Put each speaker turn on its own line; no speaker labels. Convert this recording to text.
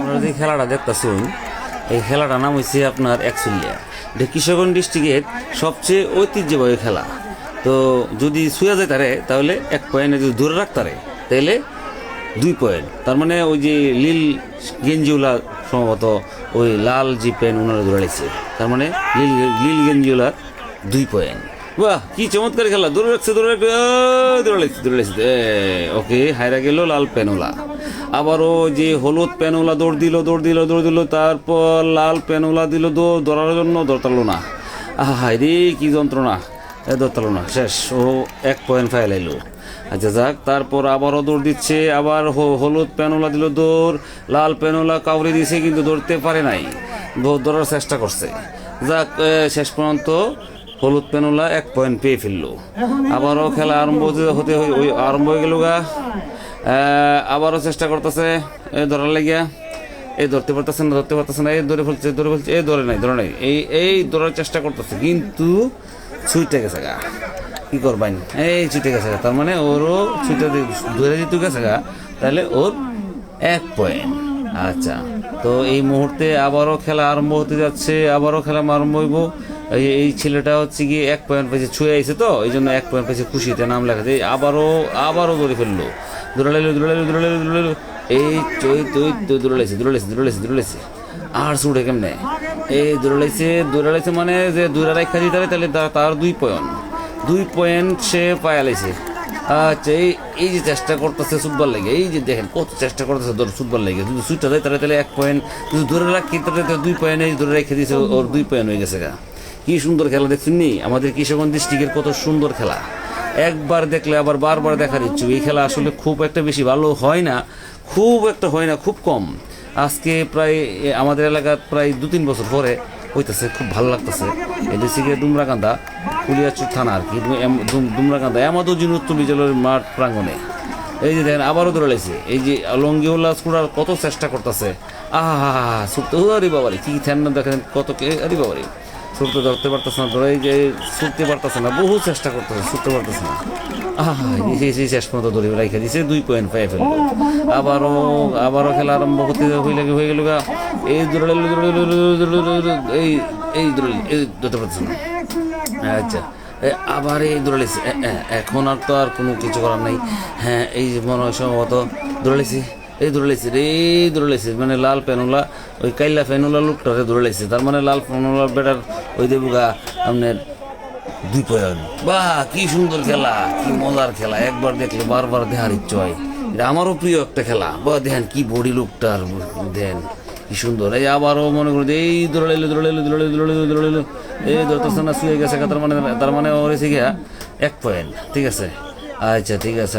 আপনারা যে খেলাটা দেখতেছেন এই খেলাটার নাম হচ্ছে আপনার একচুল্লিয়া। এটা কিশোরগঞ্জ ডিস্ট্রিক্টের সবচেয়ে ঐতিহ্যবাহী খেলা। তো যদি ছুঁয়া যায় তারে তাহলে 1 পয়েন্ট, যদি ধরে রাখতারে তাহলে 2 পয়েন্ট। তার মানে ওই যে লীল গেঞ্জিওলা সম্ভবত ওই লাল জি প্যান্ট ওনারা ধরে লাগছে, তার মানে লীল গেঞ্জিওলার 2 পয়েন্ট। বাহ, কি চমৎকার খেলা! দৌড়ে রাখছে, দৌড়ে লাগছে। ওকে, হায়রা গেল লাল প্যানোলা। আবারও যে হলুদ প্যানোলা দৌড় দিল, তারপর লাল প্যানোলা দিল দৌড়ার জন্য, দৌড়তালো না। হায় রে, কি যন্ত্রণা! দৌড়তালো না, শেষ। ও 1 পয়েন্ট ফাইল এলো। আচ্ছা যাক, তারপর আবারও দৌড় দিচ্ছে, আবার হলুদ প্যানোলা দিল দৌড়, লাল প্যানোলা কাউরে দিয়েছে কিন্তু ধরতে পারে নাই, ধরার চেষ্টা করছে। যাক, শেষ পর্যন্ত হলুদ প্যানোলা 1 পয়েন্ট পেয়ে ফেললো। আবারও খেলা আরম্ভ হয়ে গেল গা। আবারও চেষ্টা করতেছে ধরার লাগিয়া, ধরতে পারতেছে না, ধরে ফেলছে, ধরে নাই, এই ধরার চেষ্টা করতেছে কিন্তু ছুটে গেছে গা। কি করবেন, এই ছুটে গেছে গা, তার মানে ওরও ছুটে ধরে দিতে গেছে গা, তাহলে ওর 1 পয়েন্ট। আচ্ছা, তো এই মুহূর্তে আবারও খেলা আরম্ভ হতে যাচ্ছে, আবারও খেলা আরম্ভ হইব। এই ছেলেটা হচ্ছে গিয়ে 1 পয়েন্ট পেয়েছে, ছুঁয়ে আইছে তো এই জন্য 1 পয়েন্ট পেয়েছে, খুশিতে নাম লেখাতে। আবারও ধরে ফেললো, দৌড়ে এই দৌড়ে লাইছে আর ছুটে কেমনে, এই দৌড়ে লাইছে মানে যে দূরে রাখা দিতে তাহলে তার 2 পয়েন্ট সে পায়া লাইছে। আচ্ছা, এই যে চেষ্টা করতেছে ছুটবার লাগে, এই যে দেখেন কত চেষ্টা করতেছে ছুটবার লাগে, যদি ছুটটা যায় তাহলে 1 পয়েন্ট, যদি ধরে রাখি তাহলে 2 পয়েন্ট, এই ধরে রেখে দিয়েছে, ওর 2 পয়েন্ট হয়ে গেছে গা। কি সুন্দর খেলা দেখছেন নি, আমাদের কিশোরগঞ্জ ডিস্ট্রিক্টের কত সুন্দর খেলা। একবার দেখলে আবার বারবার দেখার ইচ্ছু। এই খেলা আসলে খুব একটা বেশি ভালো হয় না, খুব কম। আজকে প্রায় আমাদের এলাকার প্রায় 2-3 বছর পরে হইতেছে, খুব ভালো লাগতেছে। এটা হচ্ছে গিয়ে ডুমরাকান্দা, কুলিয়াচুর থানা আর কি, ডুমরাকান্দা আমাদুদ্দিন উচ্চ বিদ্যালয়ের মাঠ প্রাঙ্গণে। এই যে দেখেন আবারও ধরে লাইছে, এই যে লঙ্গিওলা স্কুটার কত চেষ্টা করতেছে। ছুটতে, আরে বাবারে কি ধ্যান না, দেখেন কত কে, আরে বাবারে ছুটতে ধরতে পারতেছে না, ধরে যে ছুটতে পারতেছে না, বহু চেষ্টা করতেছে, ছুটতে পারতেছে না। শেষ পর্যন্ত ধরে রেখে দিয়েছে, 2 পয়েন্ট পেয়ে ফেললো। আবারও খেলা আরম্ভ হতে হয়ে গেল গা। এই ধরতে পারতেছে না। আচ্ছা, আবার এই দৌড়ে লেছি, এখন আর তো আর কোনো কিছু করার নাই। হ্যাঁ, এই মনে হয় সম্ভবত দৌড়ে লেছি, মানে লাল প্যানোলা, ওই কাইলা প্যানোলা লোকটারে দৌড়ে লেছি, তার মানে লাল প্যানোলা বেটার ওই দেবুগা আপনার 2 পয়েন্ট। বাহ, কি সুন্দর খেলা, কি মজার খেলা, একবার দেখলে বারবার দেখার ইচ্ছে হয়। এটা আমারও প্রিয় একটা খেলা। বা দেখেন কি বডি লোকটার, দেন কি সুন্দর। এই আবারও মনে করি এই দৌড়ে এলো, এই ধরতেছে না, শুয়ে গেছে, তার মানে ওর এসে গিয়া 1 পয়েন্ট। ঠিক আছে, আচ্ছা ঠিক আছে।